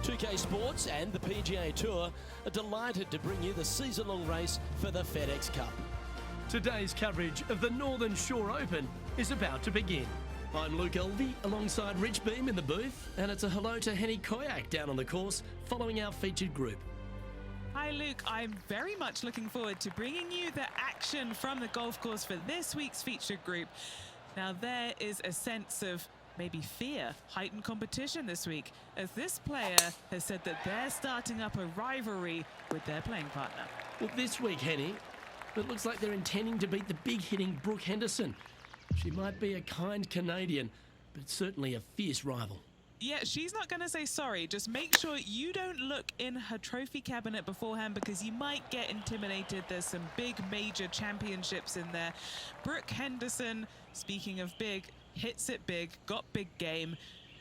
2K Sports and the PGA Tour are delighted to bring you the season-long race for the FedEx Cup. Today's coverage of the Northern Shore Open is about to begin. I'm Luke Elvey alongside Rich Beam in the booth, and it's a hello to Henny Koyak down on the course following our featured group. Hi Luke, I'm very much looking forward to bringing you the action from the golf course for this week's featured group. Now there is a sense of maybe fear, heightened competition this week, as this player has said that they're starting up a rivalry with their playing partner. Well, this week, Henny, it looks like they're intending to beat the big-hitting Brooke Henderson. She might be a kind Canadian, but certainly a fierce rival. Yeah, she's not going to say sorry. Just make sure you don't look in her trophy cabinet beforehand because you might get intimidated. There's some big major championships in there. Brooke Henderson, speaking of big, hits it big, got big game,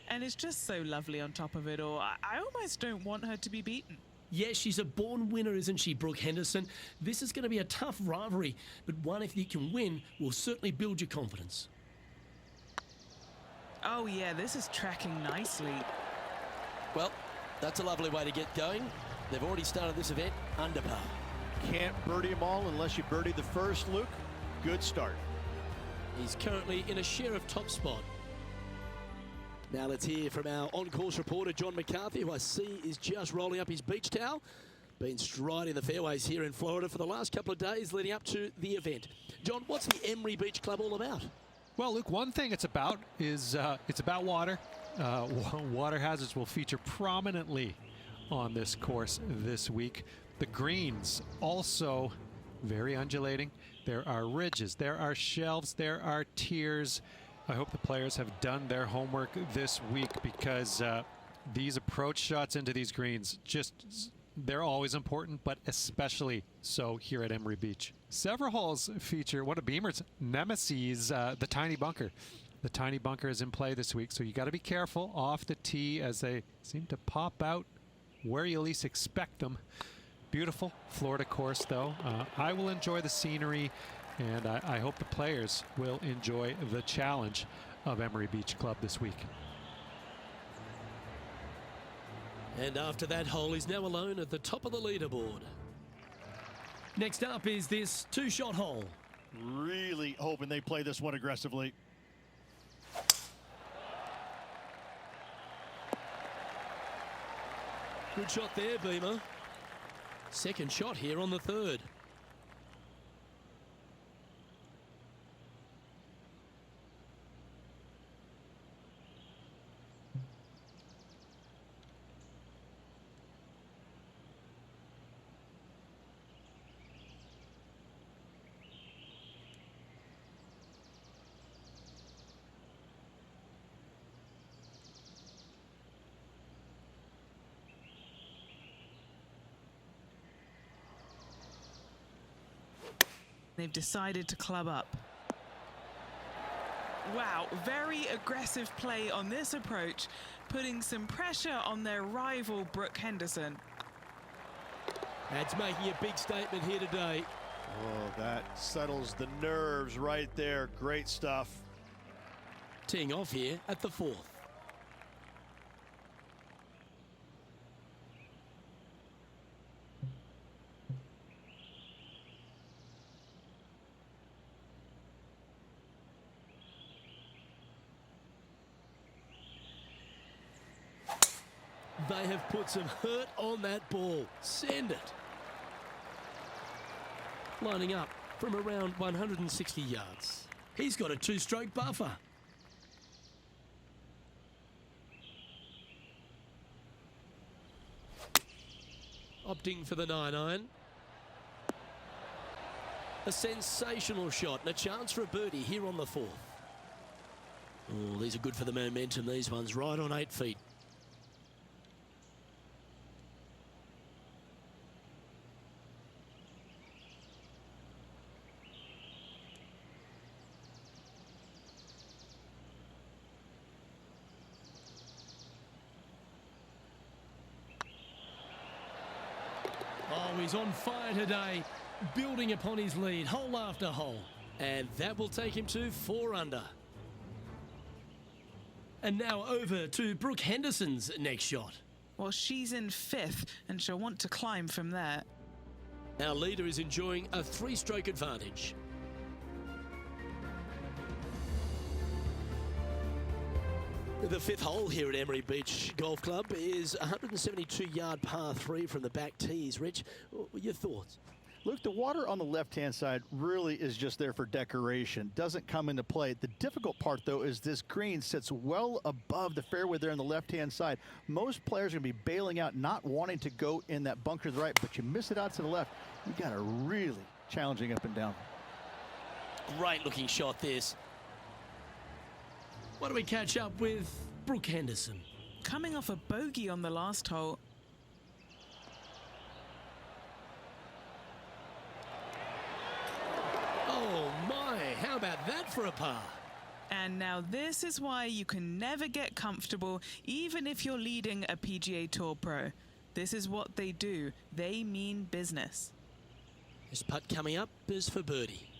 and is just so lovely on top of it all. I almost don't want her to be beaten. Yes, she's a born winner, isn't she, Brooke Henderson? This is going to be a tough rivalry, but one if you can win will certainly build your confidence. Oh yeah, this is tracking nicely. Well, that's a lovely way to get going. They've already started this event under par. Can't birdie them all unless you birdie the first, Luke. Good start. He's currently in a share of top spot. Now let's hear from our on-course reporter, John McCarthy, who I see is just rolling up his beach towel. Been striding the fairways here in Florida for the last couple of days leading up to the event. John, what's the Emery Beach Club all about? Well, Luke, one thing it's about is it's about water. Water hazards will feature prominently on this course this week. The greens also very undulating. There are ridges, there are shelves, there are tiers. I hope the players have done their homework this week because these approach shots into these greens, they're always important, but especially so here at Emery Beach. Several holes feature one of Beamer's nemesis, the tiny bunker. The tiny bunker is in play this week, so you got to be careful off the tee as they seem to pop out where you least expect them. Beautiful Florida course, though. I will enjoy the scenery, and I hope the players will enjoy the challenge of Emery Beach Club this week. And after that hole, he's now alone at the top of the leaderboard. Next up is this two-shot hole. Really hoping they play this one aggressively. Good shot there, Beamer. Second shot here on the third. They've decided to club up. Wow, very aggressive play on this approach, putting some pressure on their rival Brooke Henderson. That's making a big statement here today. Oh, that settles the nerves right there. Great stuff. Teeing off here at the fourth. They have put some hurt on that ball. Send it. Lining up from around 160 yards. He's got a two-stroke buffer. Opting for the 9-iron. A sensational shot and a chance for a birdie here on the fourth. Oh, these are good for the momentum, these ones, right on 8 feet. Oh, he's on fire today, building upon his lead, hole after hole. And that will take him to 4 under. And now over to Brooke Henderson's next shot. Well, she's in 5th, and she'll want to climb from there. Our leader is enjoying a 3-stroke advantage. The 5th hole here at Emery Beach Golf Club is 172-yard par 3 from the back tees. Rich, your thoughts? Luke, the water on the left-hand side really is just there for decoration. Doesn't come into play. The difficult part, though, is this green sits well above the fairway there on the left-hand side. Most players are going to be bailing out, not wanting to go in that bunker to the right, but you miss it out to the left. You got a really challenging up and down. Great-looking shot, this. Why don't we catch up with Brooke Henderson? Coming off a bogey on the last hole. Oh my, how about that for a par? And now this is why you can never get comfortable, even if you're leading a PGA Tour pro. This is what they do. They mean business. This putt coming up is for birdie.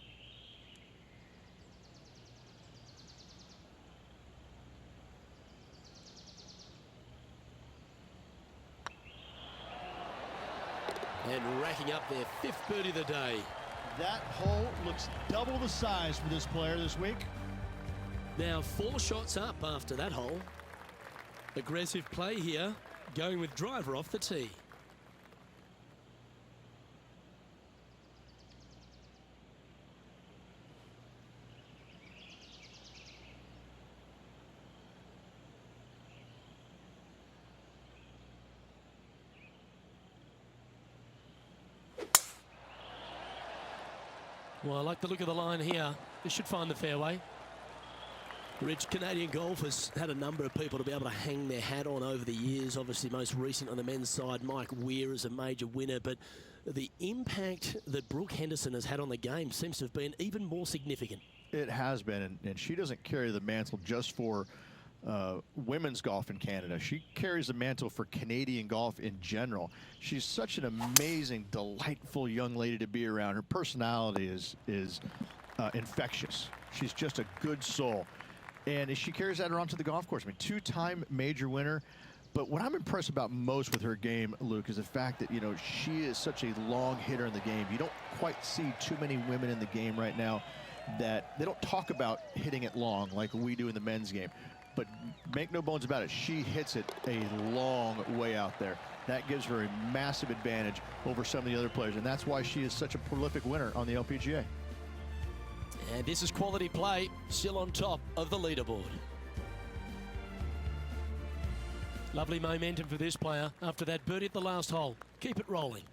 And racking up their 5th birdie of the day. That hole looks double the size for this player this week. Now 4 shots up after that hole. Aggressive play here, going with driver off the tee. Well, I like the look of the line here. This should find the fairway. Rich, Canadian golf has had a number of people to be able to hang their hat on over the years. Obviously, most recent on the men's side, Mike Weir is a major winner. But the impact that Brooke Henderson has had on the game seems to have been even more significant. It has been, and she doesn't carry the mantle just for women's golf in Canada. She carries the mantle for Canadian golf in general. She's such an amazing, delightful young lady to be around. Her personality is infectious. She's just a good soul. And she carries that around to the golf course. I mean, 2-time major winner. But what I'm impressed about most with her game, Luke, is the fact that, you know, she is such a long hitter in the game. You don't quite see too many women in the game right now that they don't talk about hitting it long like we do in the men's game. But make no bones about it, she hits it a long way out there. That gives her a massive advantage over some of the other players, and that's why she is such a prolific winner on the LPGA. And this is quality play, still on top of the leaderboard. Lovely momentum for this player after that birdie at the last hole. Keep it rolling.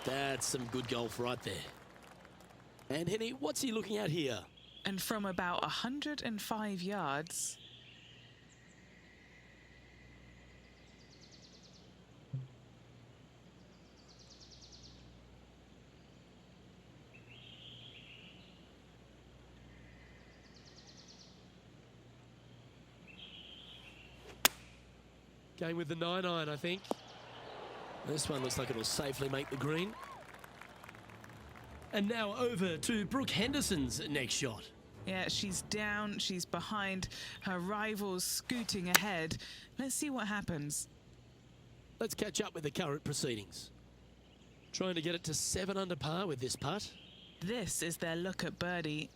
That's some good golf right there. And Henny, what's he looking at here? And from about 105 yards, going with the 9-iron, I think. This one looks like it'll safely make the green. And now over to Brooke Henderson's next shot. yeah, she's down, she's behind, her rivals scooting ahead. Let's see what happens. Let's catch up with the current proceedings. Trying to get it to 7 under par with this putt. This is their look at birdie.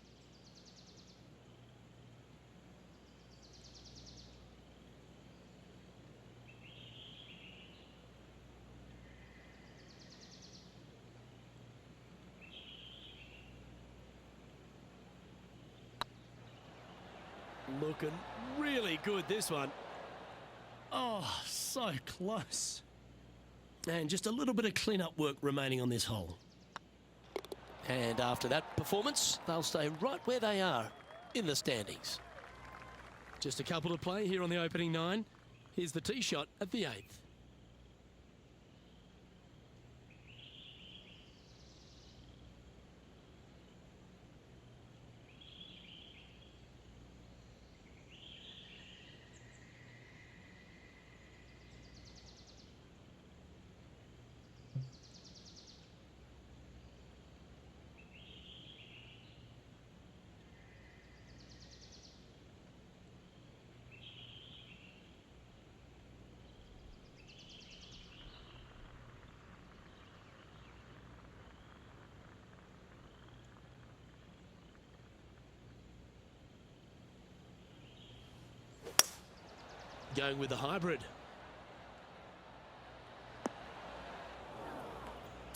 Looking really good, this one. Oh, so close. And just a little bit of clean-up work remaining on this hole. And after that performance, they'll stay right where they are in the standings. Just a couple to play here on the opening 9. Here's the tee shot at the 8th. Going with the hybrid.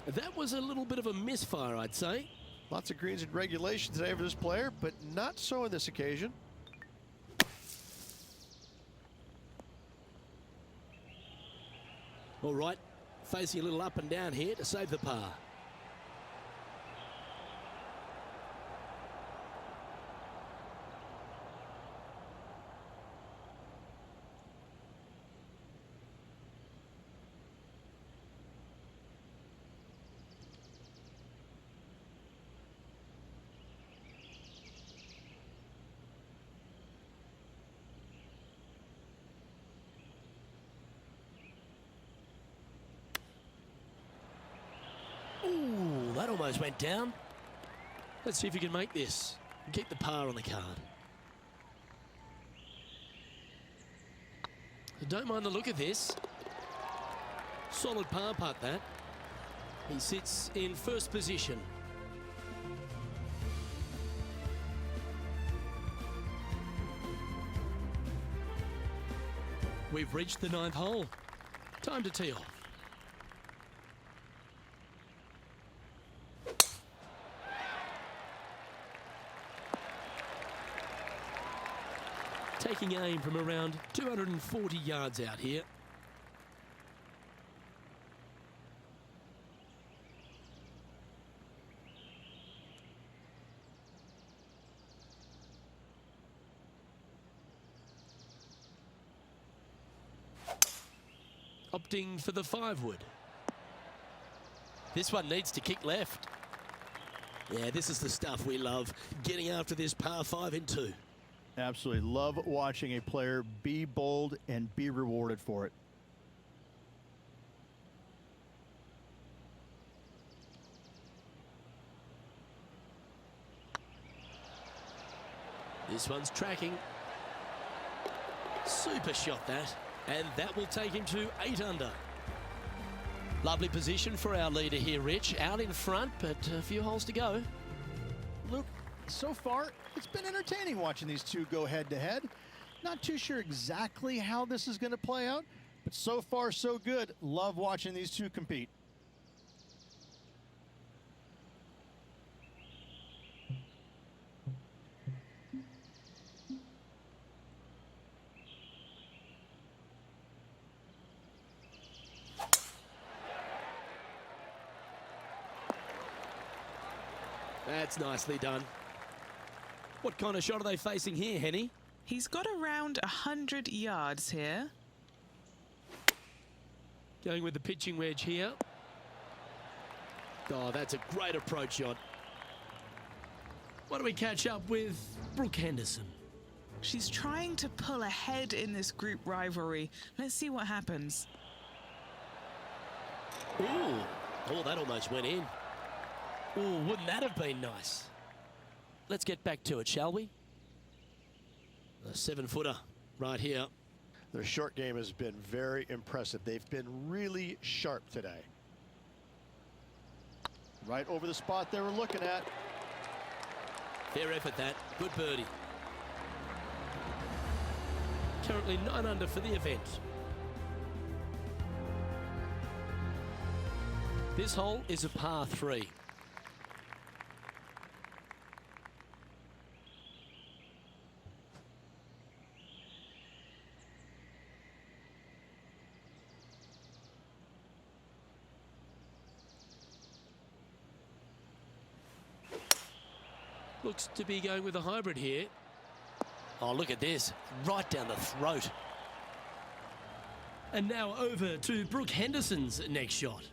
That was a little bit of a misfire, I'd say. Lots of greens in regulation today for this player, but not so on this occasion. All right, facing a little up and down here to save the par. Ooh, that almost went down. Let's see if you can make this and keep the par on the card. Don't mind the look of this. Solid par putt, that. He sits in first position. We've reached the 9th hole. Time to tee off. Taking aim from around 240 yards out here. Opting for the 5-wood. This one needs to kick left. Yeah, this is the stuff we love, getting after this par 5 in 2. Absolutely love watching a player be bold and be rewarded for it. This one's tracking. Super shot, that. And that will take him to 8 under. Lovely position for our leader here, Rich. Out in front, but a few holes to go. Luke, so far, it's been entertaining watching these two go head-to-head. Not too sure exactly how this is going to play out, but so far, so good. Love watching these two compete. That's nicely done. What kind of shot are they facing here, Henny? He's got around 100 yards here. Going with the pitching wedge here. Oh, that's a great approach shot. Why don't we catch up with Brooke Henderson? She's trying to pull ahead in this group rivalry. Let's see what happens. Ooh, oh, that almost went in. Ooh, wouldn't that have been nice? Let's get back to it, shall we? A 7-footer right here. Their short game has been very impressive. They've been really sharp today. Right over the spot they were looking at. Fair effort, that. Good birdie. Currently 9 under for the event. This hole is a par 3. Looks to be going with a hybrid here. Oh, look at this. Right down the throat. And now over to Brooke Henderson's next shot.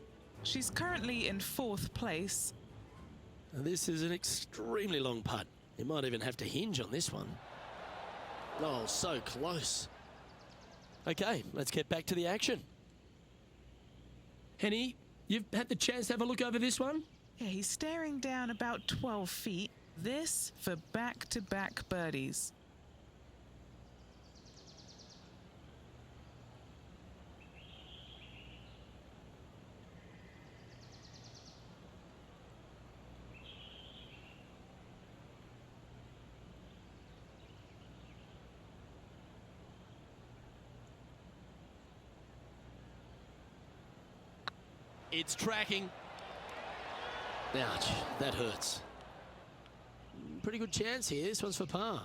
She's currently in 4th place. And this is an extremely long putt. You might even have to hinge on this one. Oh, so close. Okay, let's get back to the action. Henny, you've had the chance to have a look over this one? Yeah, he's staring down about 12 feet. This for back-to-back birdies. It's tracking. Ouch, that hurts. Pretty good chance here. This one's for par.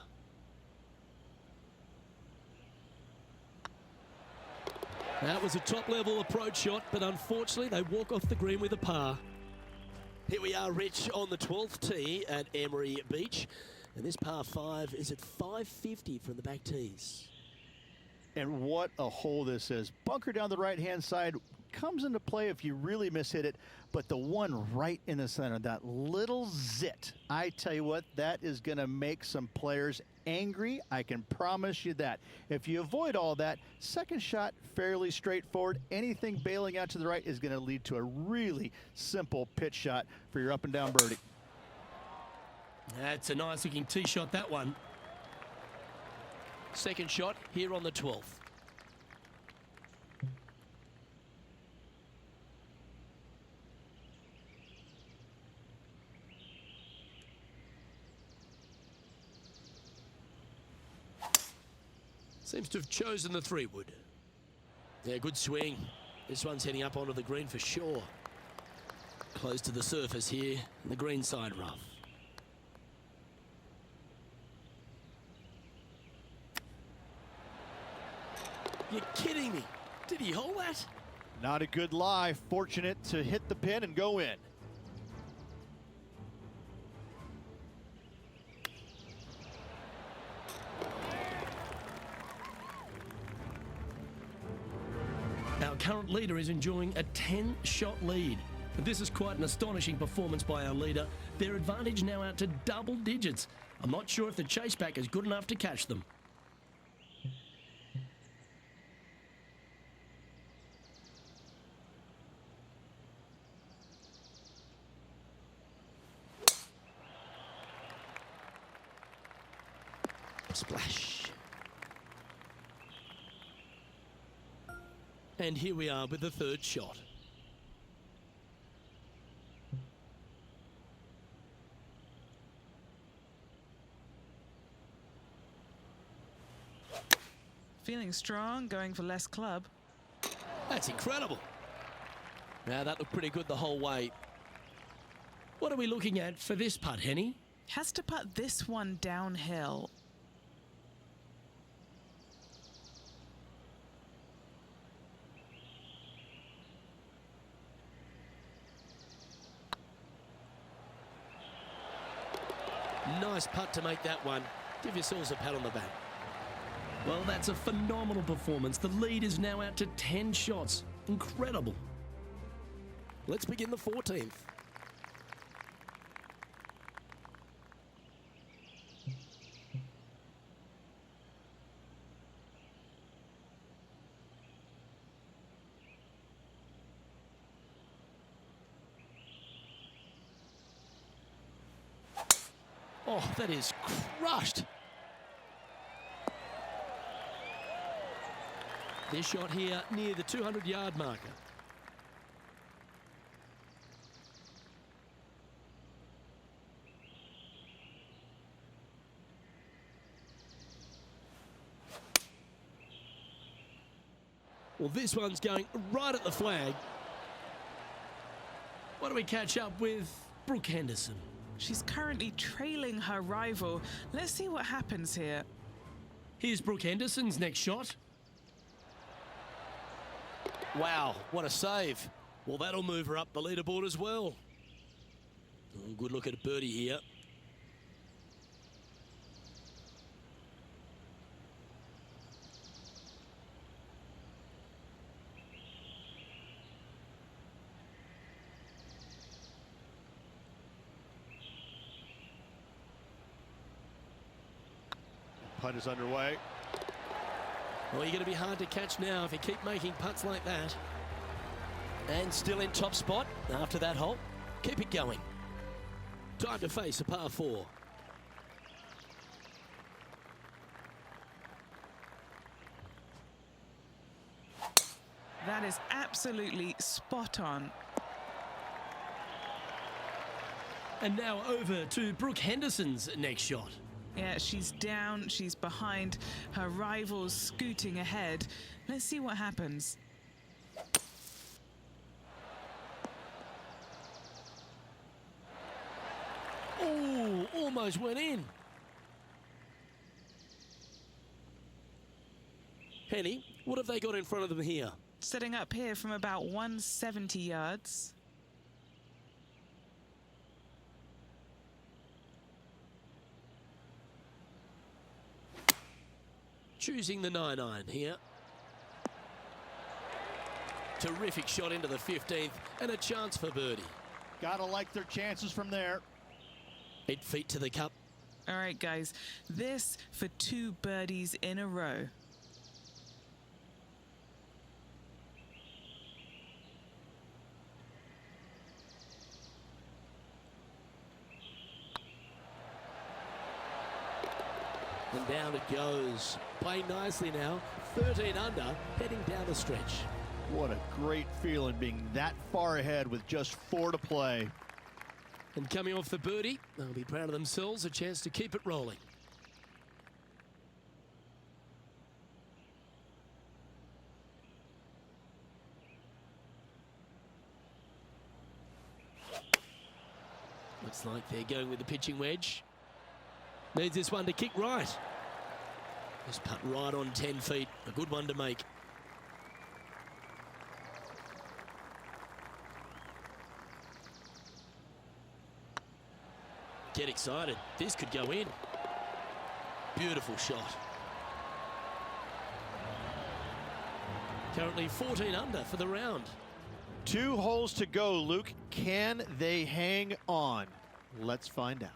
That was a top-level approach shot, but unfortunately they walk off the green with a par. Here we are, Rich, on the 12th tee at Emery Beach. And this par 5 is at 550 from the back tees. And what a hole this is. Bunker down the right-hand side comes into play if you really mishit it, but the one right in the center, that little zit, I tell you what, that is going to make some players angry. I can promise you that. If you avoid all that, second shot, fairly straightforward. Anything bailing out to the right is going to lead to a really simple pitch shot for your up and down birdie. That's a nice looking tee shot, that one. Second shot here on the 12th. Seems to have chosen the 3-wood. Yeah, good swing. This one's heading up onto the green for sure. Close to the surface here, the green side rough. You're kidding me. Did he hold that? Not a good lie. Fortunate to hit the pin and go in. Our current leader is enjoying a 10-shot lead. And this is quite an astonishing performance by our leader. Their advantage now out to double digits. I'm not sure if the chase back is good enough to catch them. Splash. And here we are with the third shot. Feeling strong, going for less club. That's incredible. Now that looked pretty good the whole way. What are we looking at for this putt, Henny? Has to putt this one downhill. Nice putt to make that one. Give yourselves a pat on the back. Well, that's a phenomenal performance. The lead is now out to 10 shots. Incredible. Let's begin the 14th. Oh, that is crushed. This shot here near the 200-yard marker. Well, this one's going right at the flag. Why don't we catch up with Brooke Henderson? She's currently trailing her rival. Let's see what happens here. Here's Brooke Henderson's next shot. Wow, what a save. Well, that'll move her up the leaderboard as well. Oh, good look at a birdie here. Putt is underway. Well, you're going to be hard to catch now if you keep making putts like that. And still in top spot after that hole. Keep it going. Time to face a par 4. That is absolutely spot on. And now over to Brooke Henderson's next shot. Yeah, she's down, she's behind, her rival's scooting ahead. Let's see what happens. Oh, almost went in. Henny, what have they got in front of them here? Setting up here from about 170 yards. Choosing the 9-iron here. Terrific shot into the 15th and a chance for birdie. Gotta like their chances from there. 8 feet to the cup. All right, guys, this for 2 birdies in a row. And down it goes. Playing nicely now. 13 under, heading down the stretch. What a great feeling being that far ahead with just 4 to play. And coming off the birdie, they'll be proud of themselves, a chance to keep it rolling. Looks like they're going with the pitching wedge. Needs this one to kick right. This putt right on 10 feet. A good one to make. Get excited. This could go in. Beautiful shot. Currently 14 under for the round. 2 holes to go, Luke. Can they hang on? Let's find out.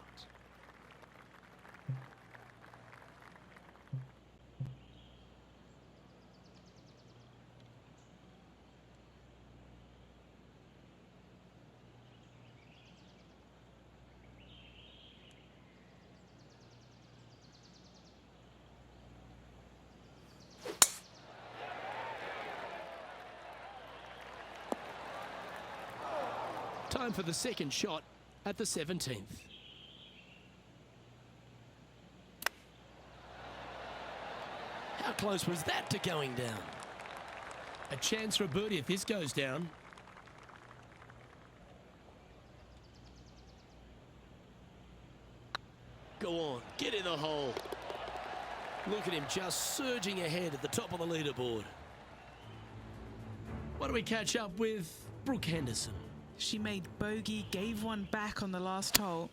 Time for the second shot at the 17th. How close was that to going down? A chance for a birdie if this goes down. Go on, get in the hole. Look at him just surging ahead at the top of the leaderboard. What do we catch up with Brooke Henderson? She made bogey, gave one back on the last hole.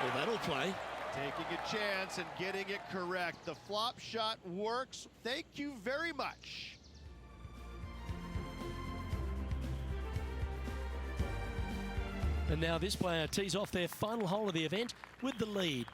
Well, that'll play. Taking a chance and getting it correct. The flop shot works. Thank you very much. And now this player tees off their final hole of the event with the lead.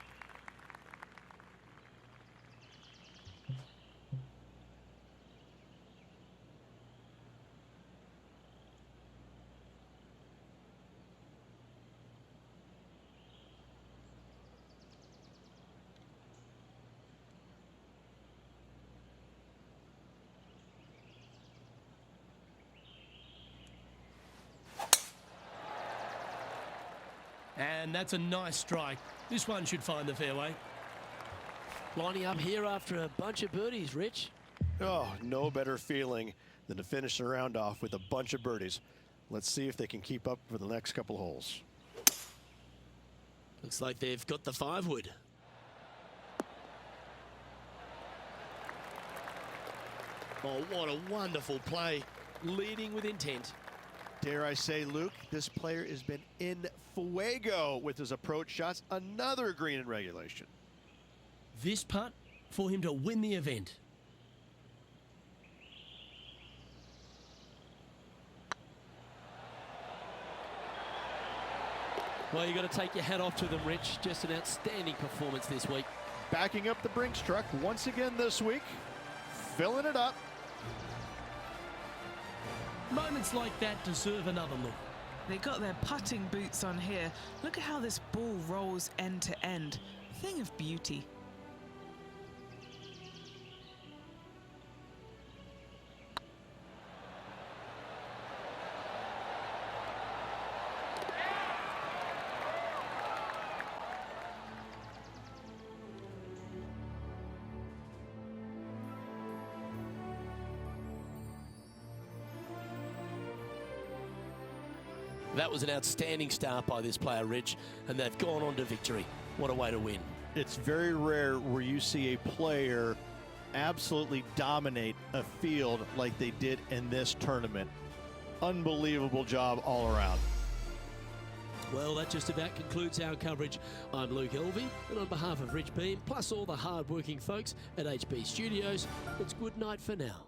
And that's a nice strike. This one should find the fairway. Lining up here after a bunch of birdies, Rich. Oh, no better feeling than to finish the round off with a bunch of birdies. Let's see if they can keep up for the next couple holes. Looks like they've got the 5-wood. Oh, what a wonderful play. Leading with intent. Dare I say, Luke, this player has been in fuego with his approach shots. Another green in regulation. This putt for him to win the event. Well, you've got to take your hat off to them, Rich. Just an outstanding performance this week. Backing up the Brinks truck once again this week. Filling it up. Moments like that deserve another look. They got their putting boots on here. Look at how this ball rolls end to end. Thing of beauty. That was an outstanding start by this player, Rich, and they've gone on to victory. What a way to win. It's very rare where you see a player absolutely dominate a field like they did in this tournament. Unbelievable job all around. Well, that just about concludes our coverage. I'm Luke Elvey, and on behalf of Rich Beam, plus all the hard-working folks at HB Studios, it's good night for now.